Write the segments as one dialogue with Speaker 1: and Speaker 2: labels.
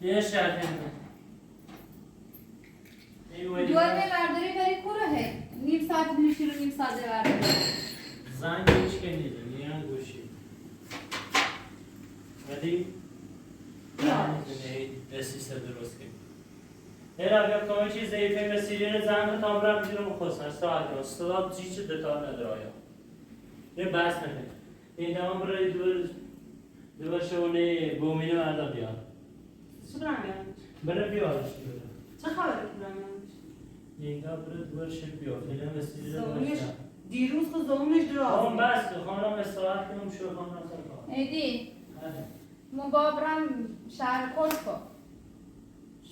Speaker 1: یه شرطه
Speaker 2: دوار برداری بری کوره نیم ساعت میشی رو نیم ساعت برداری
Speaker 1: زنگ هیچ که نیده میان گوشی ولی دستیسته درست کنی هر اگر کمی چیز ضعیفه مسیری زن رو تام را بگیرم و خواستن ساعت رو استاد چیز دتار نداره آیا یه بحث نکنه این دام برای دور شونه بومینه مردا بیار
Speaker 3: چه برنگه؟
Speaker 1: بره بیارش بیاره
Speaker 3: چه خبره که برنگه؟
Speaker 1: اینجا بره دور شد بیار فیلم مسیری رو
Speaker 3: زمانش
Speaker 1: باشن
Speaker 3: دیروز خود زمانش دراز
Speaker 1: خانم بس خانم استراحت کنم شو خانم سر کار
Speaker 2: ایدی مبابرم شهر کلفو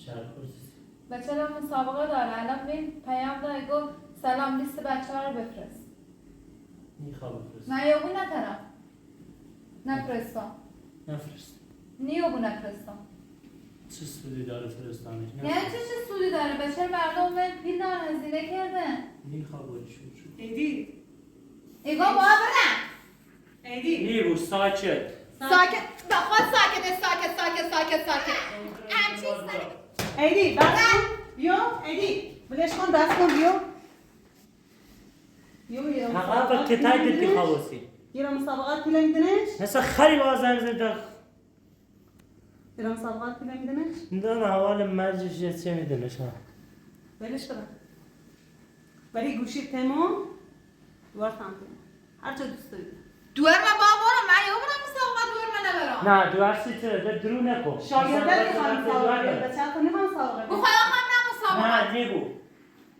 Speaker 1: شهر کرسی
Speaker 2: بچه ها مسابقه داره الان بین پیام داره گو سلام لیست بچه ها رو بفرست
Speaker 1: میخواب بفرست
Speaker 2: نه یابو نترم نفرستم
Speaker 1: نفرست
Speaker 2: نیابو نفرستم
Speaker 1: چه سودی داره فرستانش
Speaker 2: یعنی چه سودی داره بچه مردم به بیل دارن هزینه کردن
Speaker 1: میخواب شو
Speaker 3: ایدی
Speaker 2: ایگو بابرم
Speaker 3: ایدی
Speaker 1: نیبو ساکت
Speaker 2: ساکت بخواد ساکت
Speaker 3: ایدی بس کن بیو ایدی بلش کن بس کن بیو بیو
Speaker 1: حقا با کتای دیدی خواستی
Speaker 3: یه مسابقات پیله میدنش
Speaker 1: مثلا خری بازم زده
Speaker 3: یه مسابقات پیله میدنش
Speaker 1: نه حوال مجلس چه میدونه شما
Speaker 3: بلش برم ولی گوشی تمام دوار تام هر چه دوست داری
Speaker 2: دوار من بابرم من یابرم مسابقه دوار من نبرم
Speaker 1: نه دو هستی چه درو نکن
Speaker 3: شاگرده میخوام مسابقه بچه ها نمیخوام مسابقه
Speaker 2: بخواه خواهم نه مسابقه
Speaker 1: نه نیبو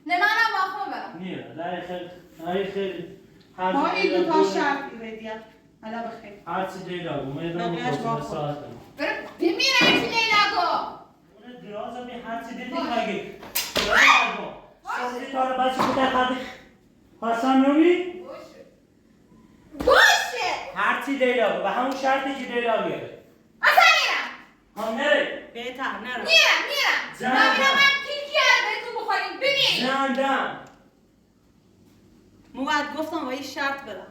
Speaker 2: نه منم باخم برم
Speaker 1: نیه لای خیلی
Speaker 3: ما این دو تا شرط ایدیا حالا بخیر
Speaker 1: هرچی دیلا بو میدونم
Speaker 3: بقیه‌اش
Speaker 1: خواستم
Speaker 3: با
Speaker 1: ساعت
Speaker 2: برم بمیرم چی لیلاگو
Speaker 1: اون درازا بی هرچی دیدی خواهی سازی کار بچه بوده خواهی حسن نومی
Speaker 2: باشه
Speaker 1: هرچی دیلا و همون شرطی که دیلا میاره
Speaker 2: اصلا میرم
Speaker 1: هم نره
Speaker 3: بهتر نرو
Speaker 2: میرم
Speaker 1: زن.
Speaker 2: نمیرم من کی بهتون بخوریم ببین
Speaker 1: زندم
Speaker 3: موعد گفتم با یه شرط برم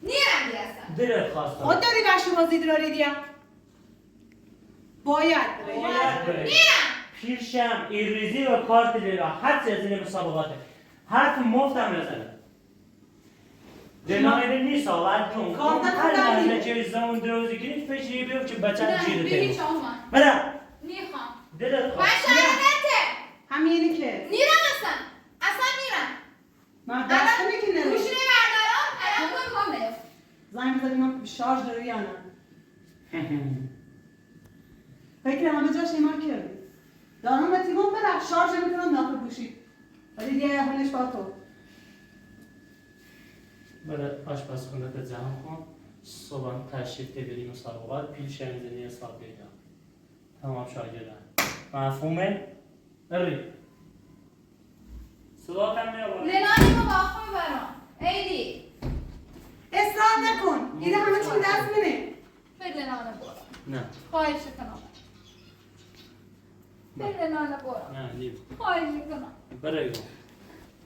Speaker 2: میرم دیگه
Speaker 1: دلت خواستم
Speaker 3: خود داری بخش بازی داری دیا باید بری
Speaker 1: باید بری
Speaker 2: میرم
Speaker 1: پیرشم ایریزی و کارت لیلا هر چی از این مسابقاته حرف مفتم نزنه جنایه نیست آورد کن
Speaker 3: کارت
Speaker 1: هر
Speaker 3: نداری.
Speaker 1: مرد که زمان دروزی کنید فشری بیفت که بچه
Speaker 2: نه
Speaker 1: جیره
Speaker 2: ببین
Speaker 1: تیم
Speaker 2: شما
Speaker 1: برم
Speaker 2: میخوام
Speaker 1: دلت
Speaker 2: من
Speaker 1: خواست
Speaker 2: شرمته
Speaker 3: همینی که
Speaker 2: میرم اصلا میرم
Speaker 3: من دست که نرو
Speaker 2: گوشی بردارم الان تو میخوام
Speaker 3: زنگ بزنی من شارژ داری یا نه فکر همه جاش ایمان کردی دارم به تیمون برم شارژ میکنم داخل گوشی ولی دیگه حالش با تو
Speaker 1: برای آشپزخونه به جمع کن صبح تشریف بریم مسابقات پیش شمیزنی حساب بیدم تمام شاگردن مفهومه؟ بری صدا کم میابارد
Speaker 2: لنانی رو باخم برام ایدی
Speaker 3: اصرار نکن اینه همه چی دست منه
Speaker 2: به لنانه برم
Speaker 1: نه
Speaker 2: خواهش کنم به لنانه برم
Speaker 1: نه نیب
Speaker 2: خواهش کنم
Speaker 1: برای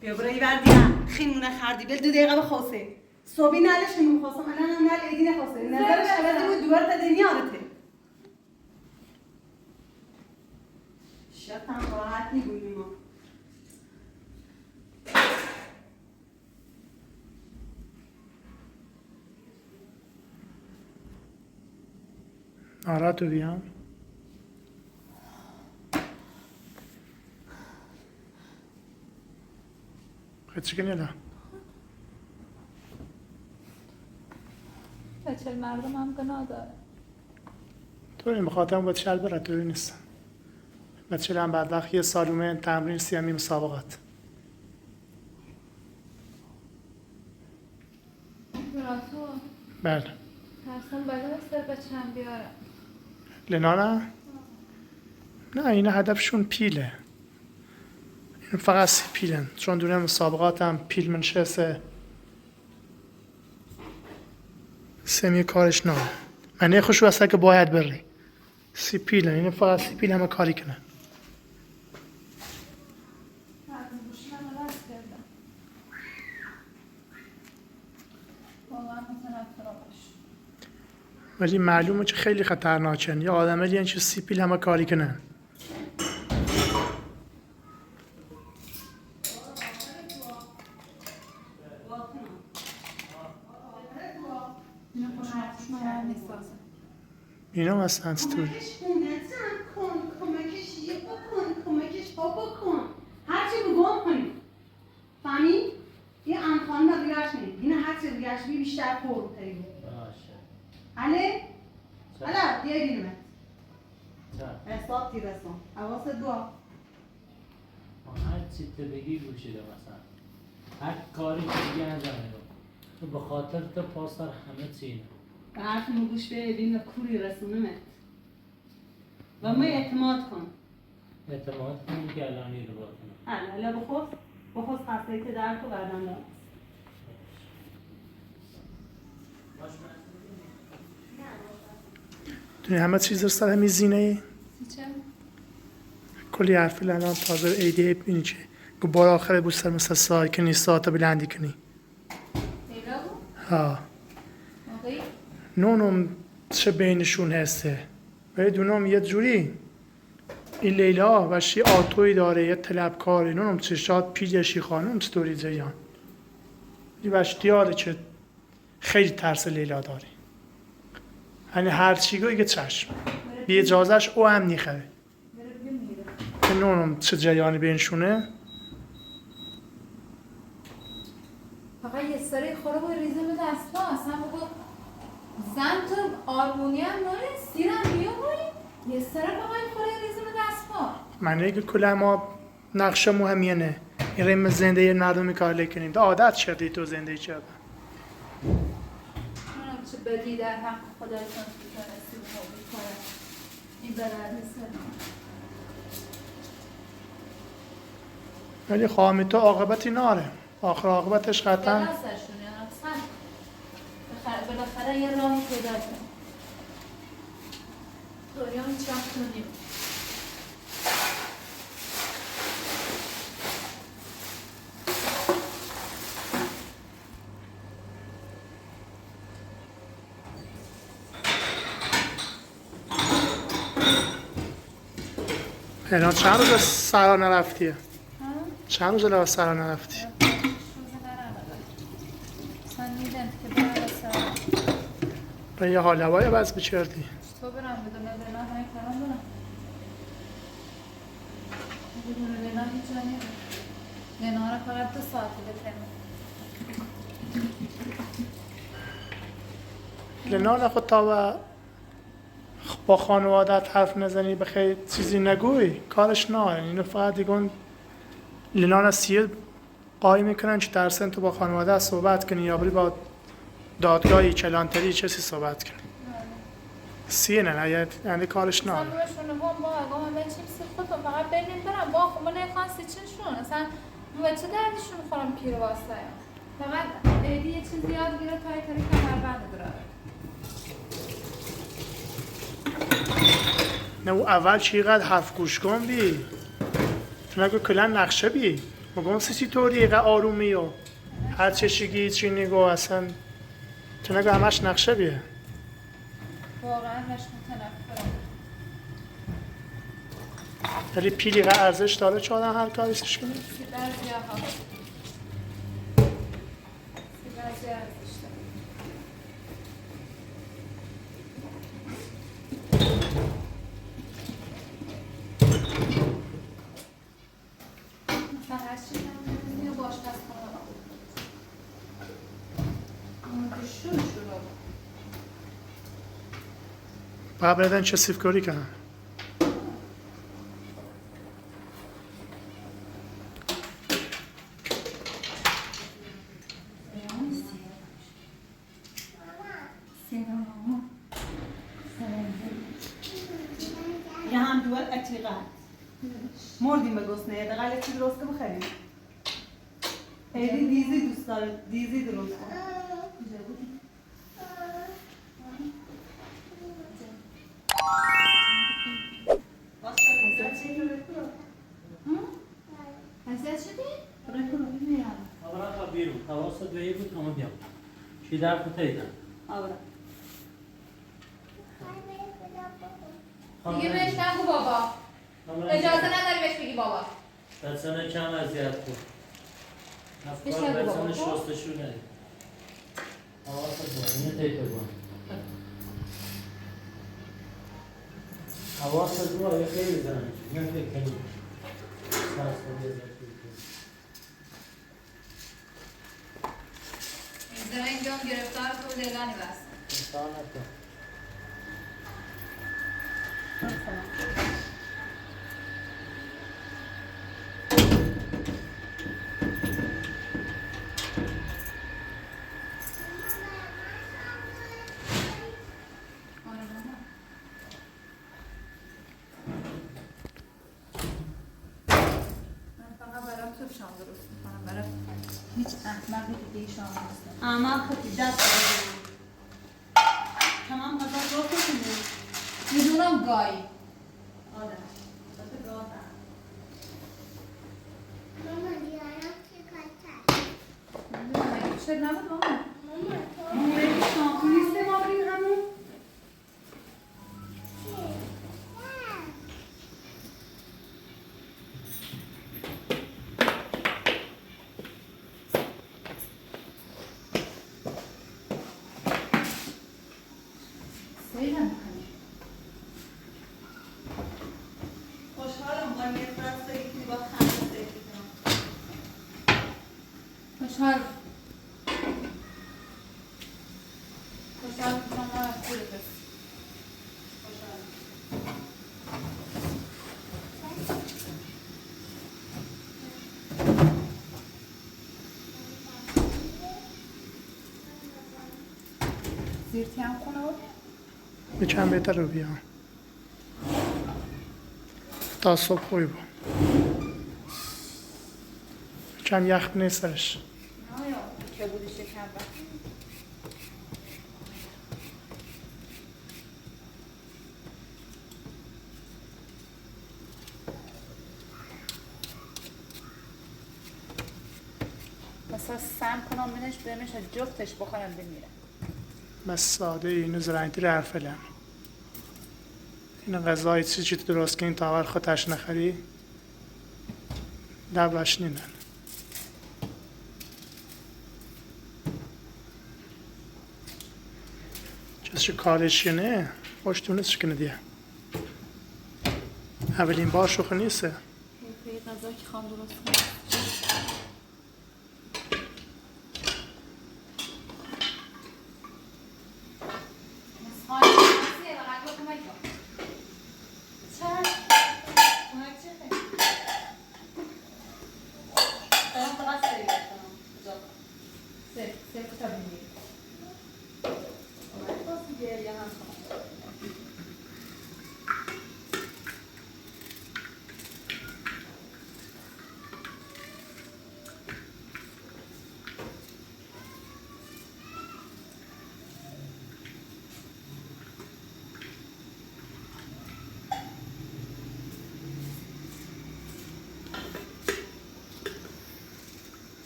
Speaker 3: بیا برای بردیم خیمونه خردی بل 2 دقیقه بخواسته صبحی نالش نمیخواستم الان هم نال ایدی نخواسته نظرش عوضی بود دوباره تا دنیا آرته شب هم راحت میگوییم ما
Speaker 4: ناراحت بودی ها؟ چی کنی الان؟
Speaker 2: بچه مردم هم گناه داره
Speaker 4: طوری مخاطبم باید شل برد طوری نیست بچه هم بعد وقت یه سالومه تمرین سیامی مسابقات
Speaker 2: براتو
Speaker 4: بله
Speaker 2: ترسم بله بچه هم بیارم
Speaker 4: لنا نه این هدفشون پیله این فقط 30 پیلن چون دونه مسابقات هم پیل منشسته سمی کارش نه معنی خوشو هسته که باید بری 30 پیلن این فقط 30 پیل همه کاری کنن
Speaker 2: گوشی من رست کردم واقعا متنفرم باش
Speaker 4: ولی معلومه که خیلی خطرناکن. یا آدمه یعنی چه 30 پیل همه کاری کنن.
Speaker 2: اینو خوش من نیست.
Speaker 4: اینا مثلا استوری.
Speaker 3: کمکش کن کمکش یه بکن کمکش بکن هرچی بگم کنیم فهمی؟ یه امکان رو بیارش نید این هرچی بیارش بیشتر پر تریم
Speaker 1: باشه.
Speaker 3: حاله؟ حالا بیا بینمت
Speaker 1: چه؟
Speaker 3: حساب تیرسون حواست دعا
Speaker 1: هر چی تو بگی گوشیده مثلا هر کاری که دیگه انجام میدم تو به خاطر تو پاسدار همه چی اینه
Speaker 3: به حرف گوش ببین کوری رسونمت و ما اعتماد کن
Speaker 1: اعتماد کنی که الانی رو باکنم
Speaker 3: حالا بخوست خسته که در تو بعدم دارم
Speaker 4: دونی همه چیز رو سر همین زینه ای؟
Speaker 2: چه؟
Speaker 4: کلی حرفی الان تازه ایده بینی که گو بار آخره بود سر مثل سای کنی ساعتا بلندی کنی
Speaker 2: لیلا بود؟
Speaker 4: ها
Speaker 2: موقعی؟
Speaker 4: نونم چه بینشون هسته ولی دونم یه جوری این لیلا وشی آتوی داره یه طلبکاری نونم چشات پیجشی خانم ستوری زیان این وش دیاره که خیلی ترس لیلا داره یعنی هر چی گوی که چشم بی اجازهش او هم نیخره
Speaker 2: بره بمیره
Speaker 4: که نونم چه جریانی بینشونه
Speaker 2: فقط یه سری خوره باید ریزه به دست ها اصلا بگو زن تو آرمونی هم داره سیرم بیا باید یه سری فقط خوره ریزه به دست ها
Speaker 4: من اگه کل ما نقشه مهمیه این ریم زنده یه مردمی کار کنیم ده عادت شدی تو زنده چه
Speaker 2: منم چه بدی در حق خدایتان میتونستی کنه این بلد سلام
Speaker 4: ولی خواهمی تو عاقبتی ناره آخر عاقبتش قطعا
Speaker 2: دستشون یعنی اصلا بالاخره یه راهی پیدا کنیم دنیا هیچ وقت کنیم
Speaker 4: الان چند روز سرا نرفتیه؟ چند روز لباس سرا نرفتی؟ به یه حال هوایی بس بچردی
Speaker 2: تو برم بدون لینا همه کارم برم بدون لینا هیچ جا نیم لینا رو فقط 2 ساعت بترمه
Speaker 4: لنان خود تا با خانوادت حرف نزنی به خیلی چیزی نگوی کارش نه اینو فقط دیگون لنان سیه قایی میکنن که درسن تو با خانواده صحبت کنی یا بری با دادگاهی کلانتری چیزی صحبت کنی سیه نه یعنی کارش نه
Speaker 2: اصلا بهشون هم با اگه همه چیم سی خود فقط بریم برم با خب من نخواستی چنشون اصلا به چه دردشون میخورم پیر واسه فقط ایدی یه چیزی یاد گیره تایی تاری کمر بند داره
Speaker 4: نه او اول چقدر حرف گوش کن بی تو نگو کلا نقشه بی مگم سی طوری اینقدر آرومی و هر چشگی چی نگو اصلا تو نگو همش نقشه بیه
Speaker 2: واقعا مشکل تنفرم
Speaker 4: ولی پیلی اینقدر ارزش داره چه آدم هر کاریستش کنه
Speaker 2: سی بعضی ها سی بعضی ارزش داره مثلا هر چی هم نمیدونی باش دست کنم اون که شروع
Speaker 4: باید بردن چه سیفکاری کنن
Speaker 3: یه هم دول اتیقه مردیم به گسنه یه دقیقه چی درست که بخریم خیلی دیزی دوست داره دیزی درست کن
Speaker 2: حسیت شدی؟
Speaker 1: آبرا تا بیرون حواست به یه بود تا ما بیام چی در خود تاییدن
Speaker 3: آورا
Speaker 2: دیگه بهش نگو بابا. اجازه نداری بهش بگی بابا.
Speaker 1: بچه‌ها کم اذیت کن.
Speaker 2: بهش
Speaker 1: افکار
Speaker 2: نگو بابا.
Speaker 1: بچه‌ها شستشو ندید. حواست باشه، اینو تیپ بگم. حواست باشه، خیلی زنش. نه فکر کنید. ساز کنید.
Speaker 2: این اینجا گرفتار تو لیلانی بست.
Speaker 1: انسان نکن.
Speaker 2: شام درست میکنم برای هیچ احمقی دیگه شام درست
Speaker 3: اما خطی دست بزنم تمام غذا رو کنیم
Speaker 2: میدونم گایی
Speaker 3: آدم دست گاه
Speaker 2: میدونم اگه شد نبود ماما
Speaker 3: ماما شام نیست ما بریم همون خوشحالم با یه فرصت که با خنده دیدم
Speaker 2: خوشحال میکنم ما از خوری بس زیرتی هم خونه بود؟
Speaker 4: یکم بهتر رو بیا تا صبح خوبی بود یکم یخ نیست سرش
Speaker 2: آیا که بودی شکم بخش مثلا سم کنم بینش از جفتش بخورم بمیرم
Speaker 4: بس ساده اینو زرنگی رو حرفلم این غذای چی درست کنی تا اول خودش نخری دبلش نینن چه کارش نه خوشتونه چکنه دیگه اولین بار شوخ نیسته
Speaker 2: این غذا که خواهم درست کنم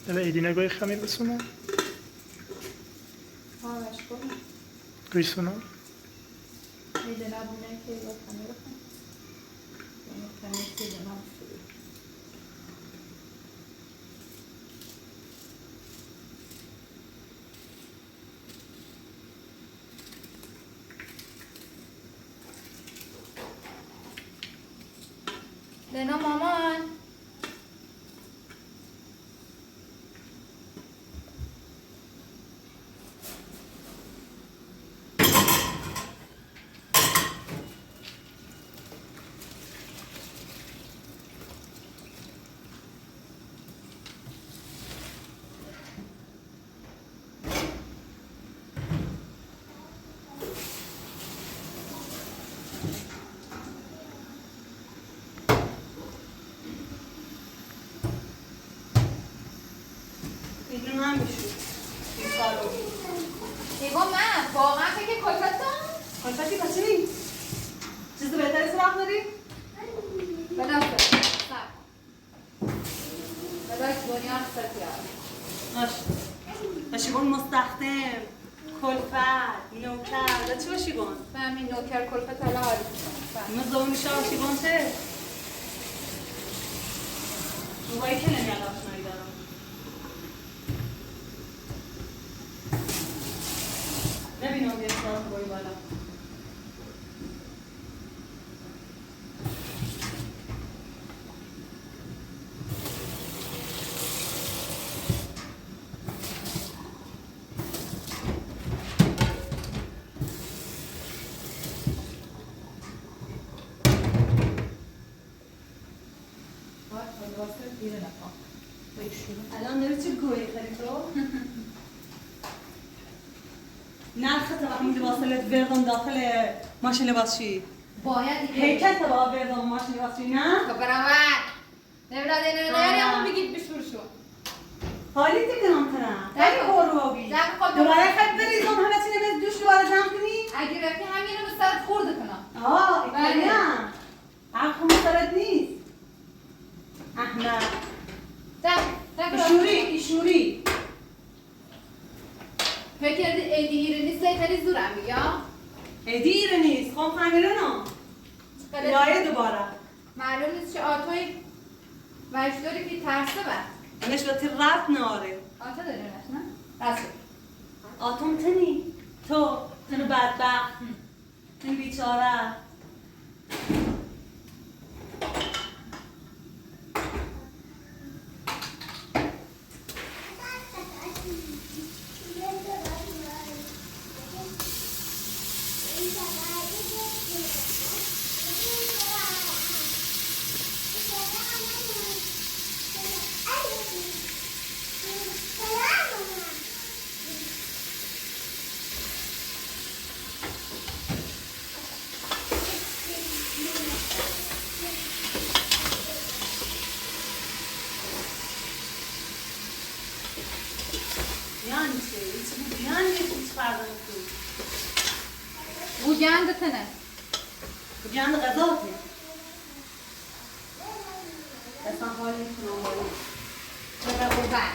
Speaker 4: دل ایدی نگاهی خمیر بسونه
Speaker 2: آرش کنم
Speaker 4: گوی سونه
Speaker 2: ایده نبونه که با خمیر بخون خمیر سیده نمستده لینا مامان
Speaker 3: اینجون هم میشود این کارو
Speaker 2: ایگو من واقعا فکر کجاتم؟
Speaker 3: کلفتی کچی؟ چیز بهتری سراغ داری؟
Speaker 2: بدم سر بداش دنیا رو ستیار
Speaker 3: باش باشیبون مستخدم کلفت نوکر چه باشی گون؟
Speaker 2: من همین نوکر کلفت حالا حالی کنم
Speaker 3: من زمان شاشی گون چه؟ روبایی که نمیاد آشنایی دارم نبینم بیاد ساعت بایی بالا الان داری چه گویی خری تو؟ نرخت وقتی میده واصلت وردم داخل ماشین لباسشی
Speaker 2: باید
Speaker 3: هیکل تا با وردم ماشین لباسشی نه؟
Speaker 2: خب برامر نمیداد اینو نیاری همون بگید بشورشون
Speaker 3: حالی تکنم ترم خیلی خوروابی دوباره خیلی بریزم همه چی نمیز دوش دوباره جمع کنی؟
Speaker 2: اگه رفتی همینو به سرت خورد کنم
Speaker 3: ایتالیم عقل مسترد نیست احمد ایشوری
Speaker 2: فکر کردی ایدی ایره نیست لیتری زورم بگم
Speaker 3: ایدی ایره نیست خب خمیره نه یایه دوباره
Speaker 2: معلوم نیست چه آتوی وجداری که ترسه بر
Speaker 3: انش باتی رفت ناره
Speaker 2: آتا داری نش نه؟ رسول
Speaker 3: آتوم تنی تنو بدبخت تن بیچاره
Speaker 2: بوگند تنه
Speaker 3: بوگند غذاته اصلا حالی کنم باید
Speaker 2: بره خوبن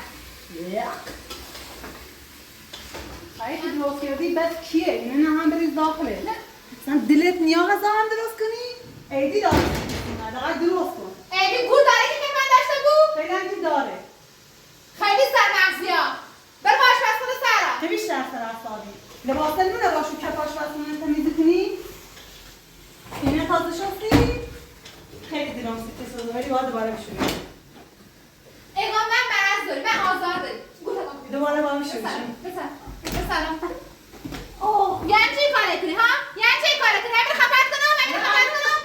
Speaker 3: خواهی که درست کردی بس کیه؟ اینه نه هم بریز داخله اصلا دلت نیاز غذا هم درست کنی؟ ایدی داره دقیق درست کن
Speaker 2: ایدی گول داره که من داشته بود؟
Speaker 3: خیلی هم که داره
Speaker 2: خیلی سرمغزی ها بر باش بس کنه سرم
Speaker 3: چه بیشتر سر اصابی؟ لباسه نونه باشو که پاش بسونه تمیزی کنی؟ اینه تازه شستی؟ خیلی دیرم سیتی سازه ولی باید دوباره بشونی
Speaker 2: ایگان من مرز داری من آزار داری
Speaker 3: دوباره باید بشونی
Speaker 2: بسرم یعنی چی کاره کنی ها؟ یعنی چی کاره کنی؟ همین خفت کنم؟ همین خفت کنم؟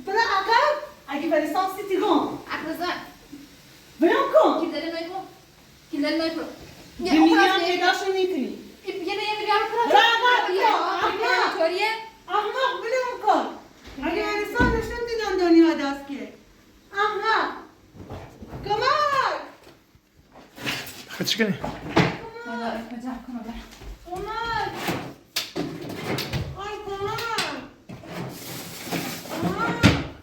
Speaker 3: بله عقب اگه بریستان سیتی گم
Speaker 2: اقرزان
Speaker 3: برام کن
Speaker 2: کل داره نوی کنم کل داره نوی کنم
Speaker 3: میلیون پیداشو میکنی
Speaker 2: یه میلیارد کنم
Speaker 3: احمق بلیم کن اگه بریستان داشتم دیدم دنیا دست که احمق کمک
Speaker 4: خب چی کنی؟
Speaker 2: مدارک مجمع کنم برم
Speaker 3: کمک آی کمک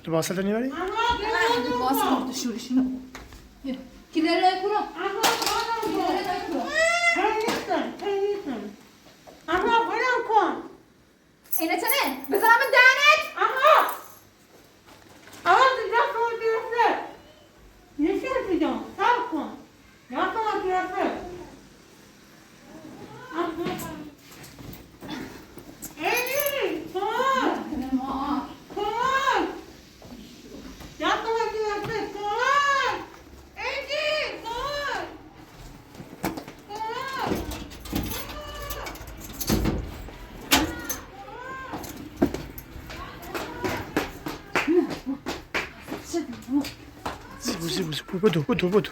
Speaker 4: لباست رو نیبری؟
Speaker 3: احمق
Speaker 2: باز کنم تو شورشونو کل داره نوی کنم کل داره نوی کنم
Speaker 3: احمق بلیم کن
Speaker 2: اینه چنه؟ بزنم دهنت؟
Speaker 3: احمق اول دست رو گرفته نشون دیدم سب کن دست رو گرفته ایدی کمک کمک دست رو گرفته کمک ایدی کمک
Speaker 4: زیبو بدو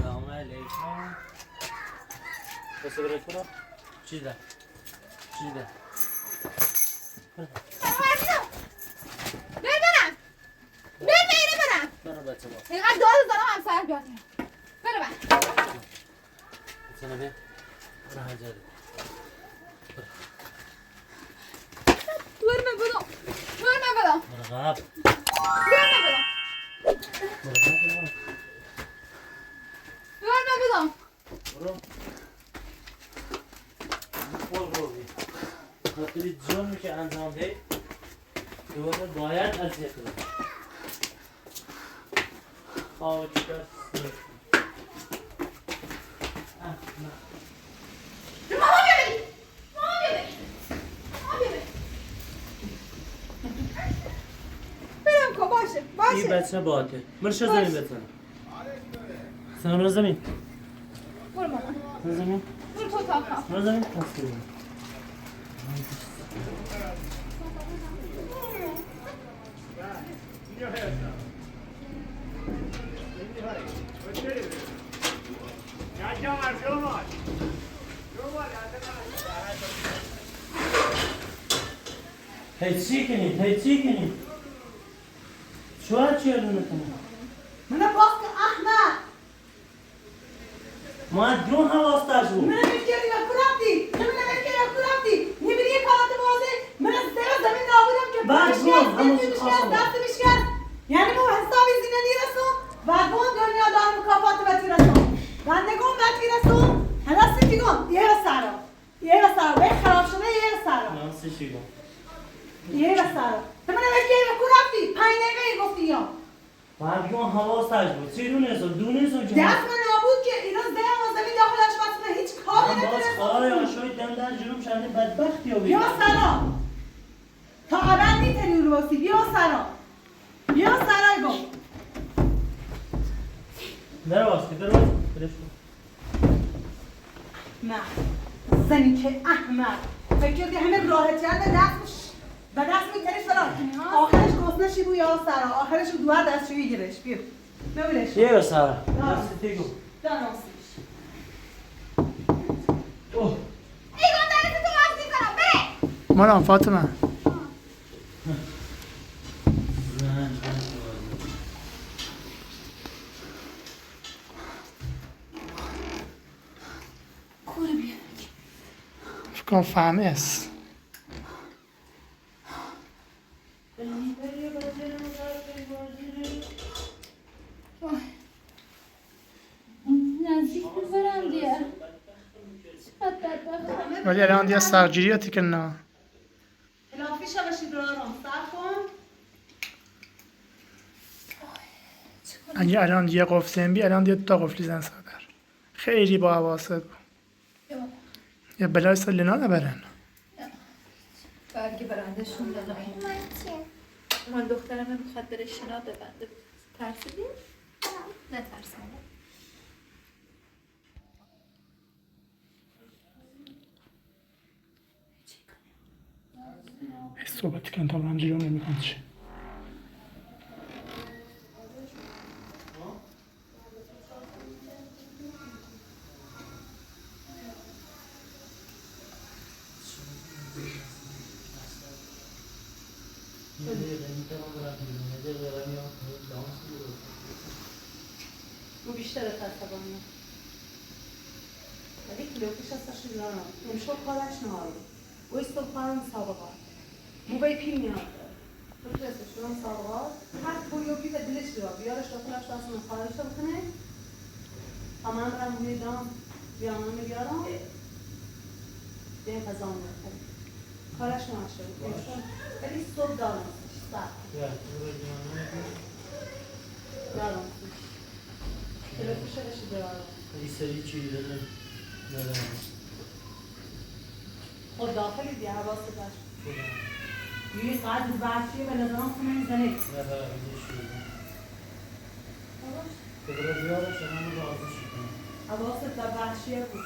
Speaker 1: سلام علیکم بس برات کنم چی ده برو بچه با
Speaker 2: اینقدر داد دارم همسر بیاد برو بر
Speaker 1: بچه بیا برو هنجره
Speaker 2: برو بدم
Speaker 1: برو قب
Speaker 2: برو بدم
Speaker 1: برو قب خاطر جرمی که انجام دهید دوباره باید اذیت کنید. خواه چیکار
Speaker 3: ماما بیا بریم. ماما بیا بریم. ماما بیا بریم. برم کن باشه
Speaker 1: این بچه باته مرشا زمین بتنم سلام رو زمین
Speaker 2: برو ماما
Speaker 1: رو زمین
Speaker 2: برو تو تا خواه
Speaker 1: رو زمین پس کنیم هیچی کنید شوهر چی رو نکنم
Speaker 3: من باخت احمد.
Speaker 1: ما دون حواستش بود
Speaker 3: من میگردی و کرافتی. من میگردی و کرافتی. نمیری کارت بازه. من از زمین نابودم که
Speaker 1: بعد
Speaker 3: بشکست.
Speaker 1: همون
Speaker 3: بشکست. دست بشکست. یعنی ما حسابی زینه نیرسون. بعد ما دنیا دار مکافات و تیرسون. رندگون و تیرسون. هلا سیتیگون. یه سارا. به خراب شده یه سارا.
Speaker 1: نام سشیگو
Speaker 3: یه سارا. من میگردی و کرافتی. 5 دقیقه گفتی یا.
Speaker 1: بعد دون حواستش بود چی دونیسون که
Speaker 3: دست من نابود که اینا زمین داخلش بسته هیچ کاری
Speaker 1: من باز
Speaker 3: نتونستم.
Speaker 1: خواهر آشوی دم در جنوب شده بدبختی ها
Speaker 3: بیا سرا تا ابد میتونی رو باسی. بیا سرا گو
Speaker 1: در واسه برش کن
Speaker 3: نه زنی که احمد فکر کردی همه راحت کرد به دست میتونی سرا آخرش گسنشی بو یا سرا آخرش دوار دستشویی گیرش بیا ببینش
Speaker 1: یه سارا دستی گو
Speaker 3: داناسیش
Speaker 1: اوه
Speaker 2: ایگون دارید تو وقتی کنم بره
Speaker 4: مانم فاطمه
Speaker 2: کوری بیا
Speaker 4: فکر کنم فهمه است
Speaker 2: نزدیک ببرم دیگه چقدر بدبخت
Speaker 4: ولی الان دیگه سرگیریاتی که نه
Speaker 3: تلافی شبشی دارم سر کن
Speaker 4: اگه الان یه قفل بی الان دیگه 2 قفلی زن سادر خیلی با حواست بود یه بلای سال لینا نبرن
Speaker 2: برگی برندشون دادم من دخترم میخواد بره شنا ببنده ترسیدی؟ نه ترسم
Speaker 4: صحبت کن تا من جلو نمیکنم چی
Speaker 3: رو بیشتر تصابانه ولی کلوفیش هستش دارم امشب کارش نهارو و استوپارم سابقات موبای پیل میاد تو ترسش دارم سابقات هر کلیوپی به دلش دارم بیارش داخلش دست من خواهش بکنه اما من برم میدام بیامانه بیارم به قضا میکنه کارش نهاشه ولی صبح دارم دارم کلوفیش هستش دارم
Speaker 1: این سری چی داره ندارم
Speaker 3: خود داخلی دیگه حواست باش یه ساعت بچه‌ای به نظرم خونه میزنه
Speaker 1: ندارم یه شده که برای بیارش همه راضی شدن
Speaker 3: حواست در بچه‌ای بود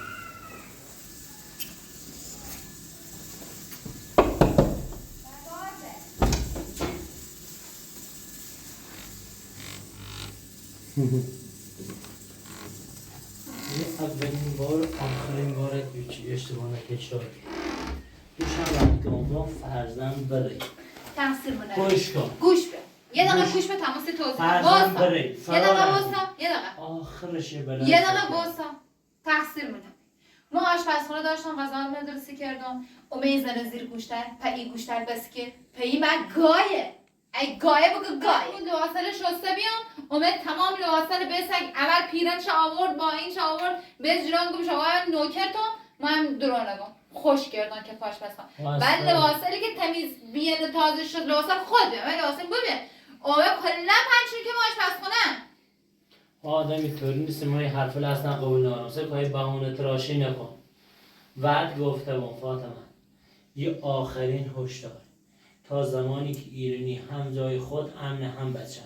Speaker 1: این اولین بار آخرین بار که اشتباه نکشاد دوشم که ما فرزند بره
Speaker 2: تقصیر منه
Speaker 1: گوش کن
Speaker 2: گوش به یه دقیقه گوش به تماس توضیح
Speaker 1: فرزند
Speaker 2: واسا
Speaker 1: بره
Speaker 2: یه دقیقه واسا یه دقیقه
Speaker 1: آخرش بله
Speaker 2: یه دقیقه واسا تقصیر منه ما آشپزخونه داشتم غذا مدرسه کردم و میزنه زیر گوشتر پایی گوشتر بس که پایی من گایه ای گایه بگو گایه اون لواسل شسته بیام اومد تمام لواسل بسگ اول پیرنش آورد با اینش آورد bez جیران گوش آورد نوکر تو من درانگم خوش کردن که آشپزخونه
Speaker 1: واسه.
Speaker 2: بعد لباسایی که تمیز بیاد تازه شد لباسم خوده من لباسم ببین اوه کلا پنجشون که آشپزخونه
Speaker 1: آدمی طوری نیست ما یه حرف اصلا قبول ندارم سه پای بهونه تراشی نکن بعد گفتم فاطمه یه آخرین هشدار تا زمانی که ایرانی هم جای خود امن هم بچه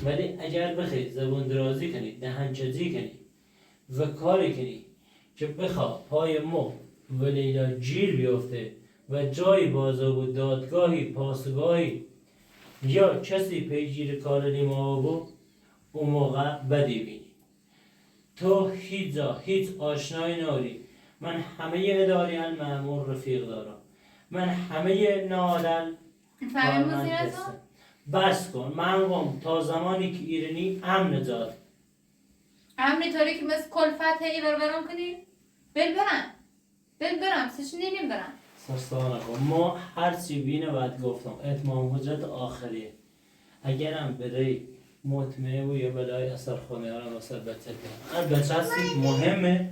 Speaker 1: ولی اگر بخواید زبون درازی کنید دهنچزی کنید و کاری کنید که بخواد پای ما و لیلا جیر بیفته و جای بازار و دادگاهی پاسگاهی یا کسی پیگیر کار ما بود اون موقع بدی بینی تو هیچ آشنایی ناری من همه اداریان مأمور رفیق دارم من همه نادل
Speaker 2: فهمی
Speaker 1: کارمند
Speaker 2: موزیر از
Speaker 1: هستم. بس کن من گم تا زمانی که ایرانی امن جاد
Speaker 2: امری طوری که مثل کلفت هی برم کنی بل برم سش نیم برم
Speaker 1: سرستانه کن ما هر چی بینه باید گفتم اتمام حجت آخریه اگرم بدهی مطمئن و یا بلای اثر خونه ها رو واسه بچه کنم هر بچه هستی مهمه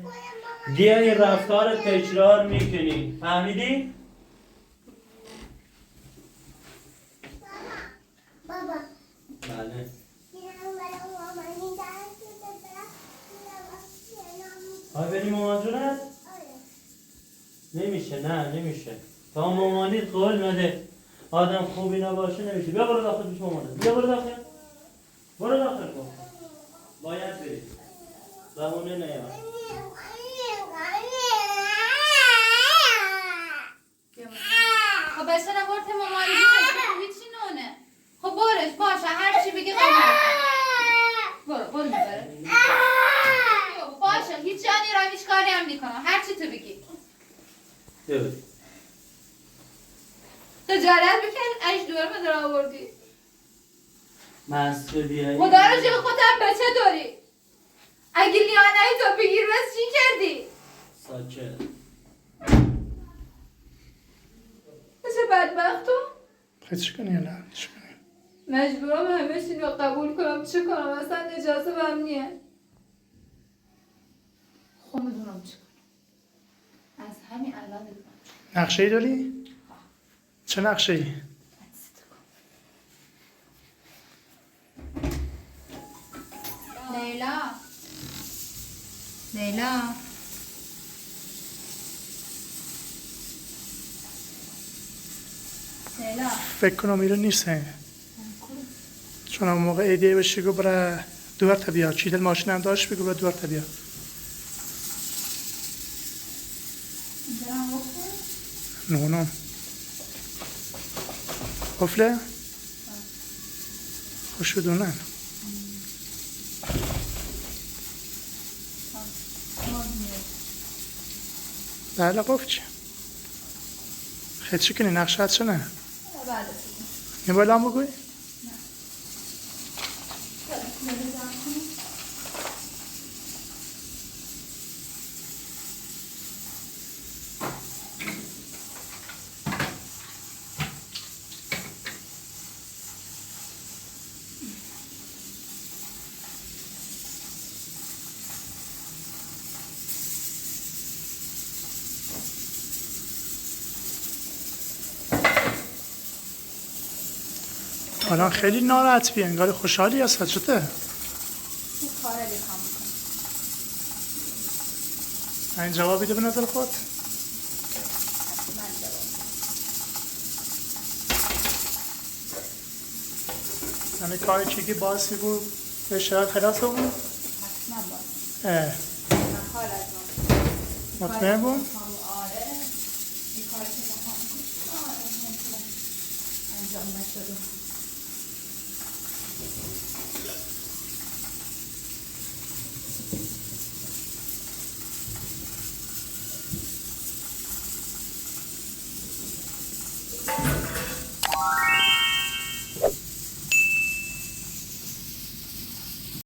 Speaker 1: دیگه این رفتار تکرار میکنی فهمیدی؟
Speaker 5: بابا
Speaker 1: بله های بریم مامان جونت؟ نمیشه نه نمیشه تا مامانیت قول نده آدم خوبی نباشه نمیشه بیا برو داخل پیش مامانت بیا برو داخل کن باید بری بهونه نیار
Speaker 2: خب بسه نبورت مامانی هیچی نونه خب برش باشه هر چی بگی برو میبره باشه هیچ جانی را هیچ کاری هم نکنم هر چی تو بگی
Speaker 1: بیا
Speaker 2: خجالت بکن ایش دوباره مدر آوردی
Speaker 1: مسئولیت
Speaker 2: خدا رو جلو خودت بچه داری اگه لیانه تو بگیر بس چی کردی
Speaker 1: ساکت
Speaker 2: مثل بدبختو
Speaker 4: خیلی کنی یا نه چی کنی
Speaker 2: مجبورم همه چی رو قبول کنم چه کنم اصلا اجازه بهم نیه خب میدونم چه کنم از همین الان میدونم
Speaker 4: نقشه ای داری؟ چه نقشه ای؟
Speaker 2: لیلا
Speaker 4: فکر کنم ایران نیسته چون اون موقع ایده بشی گو برای دور تا بیا چیدل ماشین هم داشت بگو برای دور تا بیا نه قفله؟ خوش بدونن بله قفل چی؟ خیلی چی کنی نقشه هست چه نه؟ یه بالا هم بگوی؟ الان خیلی ناراحت بی انگار خوشحالی هست چطور؟
Speaker 2: کار لیکام میکنم
Speaker 4: این جوابی ده به نظر خود؟ همین کاری چی که باعثی بود به شرط خلاص بود؟
Speaker 2: حتما باید من حال از
Speaker 4: مطمئن بود؟
Speaker 2: آره این کاری که انجام نشده